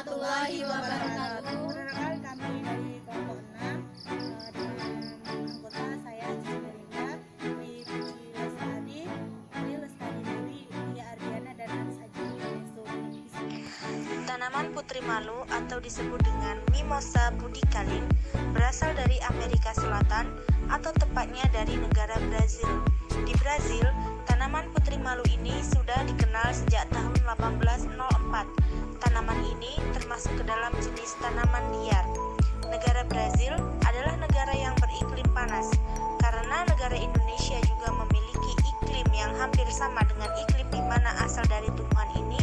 warahmatullahi wabarakatuh. Perkenalkan kami dari kelompok 6 dengan anggota saya Cici Melinda, Tri Puji Lestari, Tri Lestari Dewi, Lia Ardiana, dan Ansaji Yusuf. Tanaman putri malu atau disebut dengan Mimosa pudicalis berasal dari Amerika Selatan atau tepatnya dari negara Brazil. Di Brazil, tanaman putri malu ini sudah dikenal sejak tahun 1804. Tanaman ini termasuk ke dalam jenis tanaman liar. Negara Brazil adalah negara yang beriklim panas. Karena negara Indonesia juga memiliki iklim yang hampir sama dengan iklim di mana asal dari tumbuhan ini,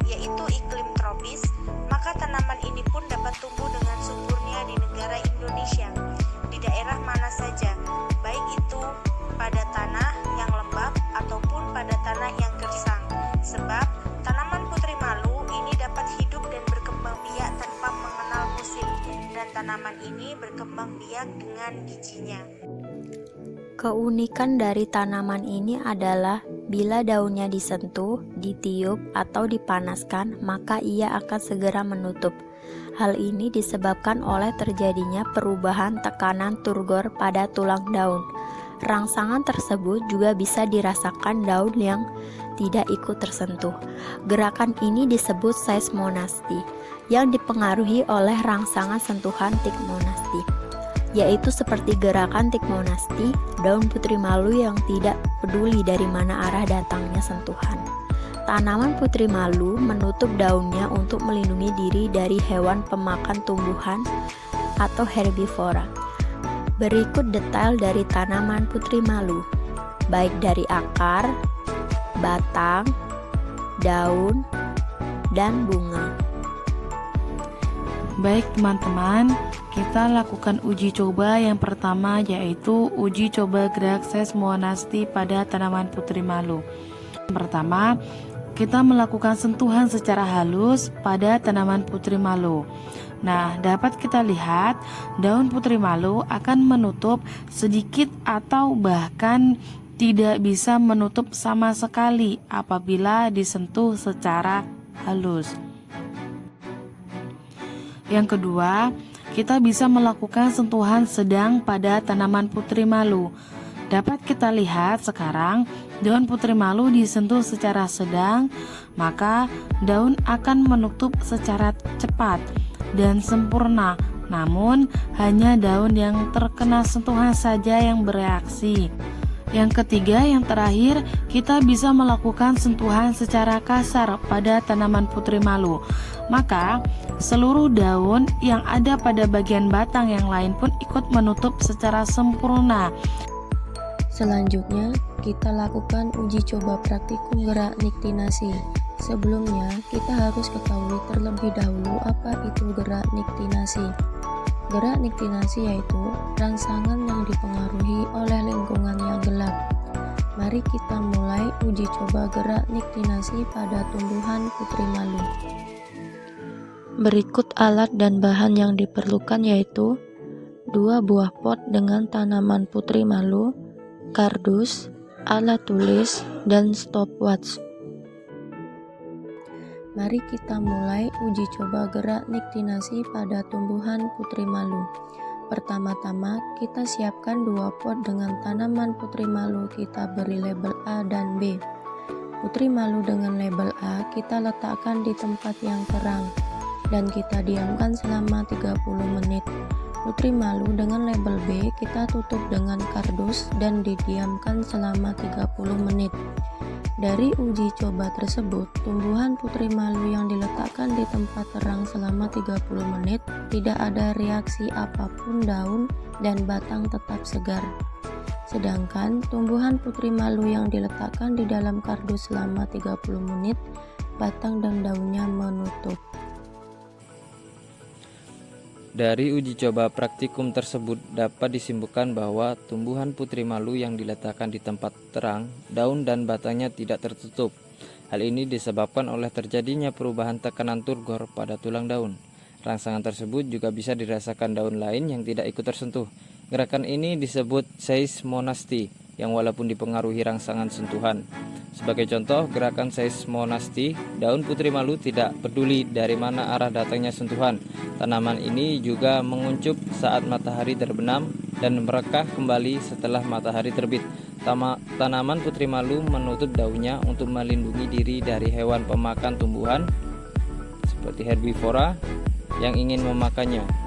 yaitu iklim tropis, maka tanaman ini pun dapat tumbuh dengan suburnya di negara Indonesia, di daerah mana saja, baik itu pada tanah yang lembab ataupun pada tanah yang gersang. Sebab tanaman putri malu ini dapat hidup dan berkembang biak tanpa mengenal musim, dan tanaman ini berkembang biak dengan bijinya. Keunikan dari tanaman ini adalah bila daunnya disentuh, ditiup, atau dipanaskan, maka ia akan segera menutup. Hal ini disebabkan oleh terjadinya perubahan tekanan turgor pada tulang daun. Rangsangan tersebut juga bisa dirasakan daun yang tidak ikut tersentuh. Gerakan ini disebut seismonasti, yang dipengaruhi oleh rangsangan sentuhan tikmonasti, yaitu seperti gerakan tikmonasti, daun putri malu yang tidak peduli dari mana arah datangnya sentuhan. Tanaman putri malu menutup daunnya untuk melindungi diri dari hewan pemakan tumbuhan atau herbivora. Berikut detail dari tanaman putri malu, baik dari akar, batang, daun, dan bunga. Baik teman-teman, kita lakukan uji coba yang pertama, yaitu uji coba gerak seismonasti pada tanaman putri malu. Yang pertama, kita melakukan sentuhan secara halus pada tanaman putri malu. Nah, dapat kita lihat daun putri malu akan menutup sedikit atau bahkan tidak bisa menutup sama sekali apabila disentuh secara halus. Yang kedua, kita bisa melakukan sentuhan sedang pada tanaman putri malu. Dapat kita lihat sekarang daun putri malu disentuh secara sedang, maka daun akan menutup secara cepat dan sempurna. Namun hanya daun yang terkena sentuhan saja yang bereaksi. Yang ketiga, yang terakhir, kita bisa melakukan sentuhan secara kasar pada tanaman putri malu. Maka seluruh daun yang ada pada bagian batang yang lain pun ikut menutup secara sempurna. Selanjutnya, kita lakukan uji coba praktikum gerak niktinasi. Sebelumnya, kita harus ketahui terlebih dahulu apa itu gerak niktinasi. Gerak niktinasi yaitu rangsangan yang dipengaruhi oleh lingkungan yang gelap. Mari kita mulai uji coba gerak niktinasi pada tumbuhan putri malu. Berikut alat dan bahan yang diperlukan yaitu 2 buah pot dengan tanaman putri malu, kardus, alat tulis, dan stopwatch. Mari kita mulai uji coba gerak niktinasi pada tumbuhan putri malu. Pertama-tama, kita siapkan 2 pot dengan tanaman putri malu, kita beri label A dan B. Putri malu dengan label A kita letakkan di tempat yang terang dan kita diamkan selama 30 menit. Putri malu dengan label B kita tutup dengan kardus dan didiamkan selama 30 menit. Dari uji coba tersebut, tumbuhan putri malu yang diletakkan di tempat terang selama 30 menit tidak ada reaksi apapun, daun dan batang tetap segar. Sedangkan tumbuhan putri malu yang diletakkan di dalam kardus selama 30 menit, batang dan daunnya menutup. Dari uji coba praktikum tersebut dapat disimpulkan bahwa tumbuhan putri malu yang diletakkan di tempat terang, daun dan batangnya tidak tertutup. Hal ini disebabkan oleh terjadinya perubahan tekanan turgor pada tulang daun. Rangsangan tersebut juga bisa dirasakan daun lain yang tidak ikut tersentuh. Gerakan ini disebut seismonasti, yang walaupun dipengaruhi rangsangan sentuhan, Sebagai contoh, gerakan seismonasti, daun putri malu tidak peduli dari mana arah datangnya sentuhan. Tanaman ini juga menguncup saat matahari terbenam dan merekah kembali setelah matahari terbit. Tanaman putri malu menutup daunnya untuk melindungi diri dari hewan pemakan tumbuhan seperti herbivora yang ingin memakannya.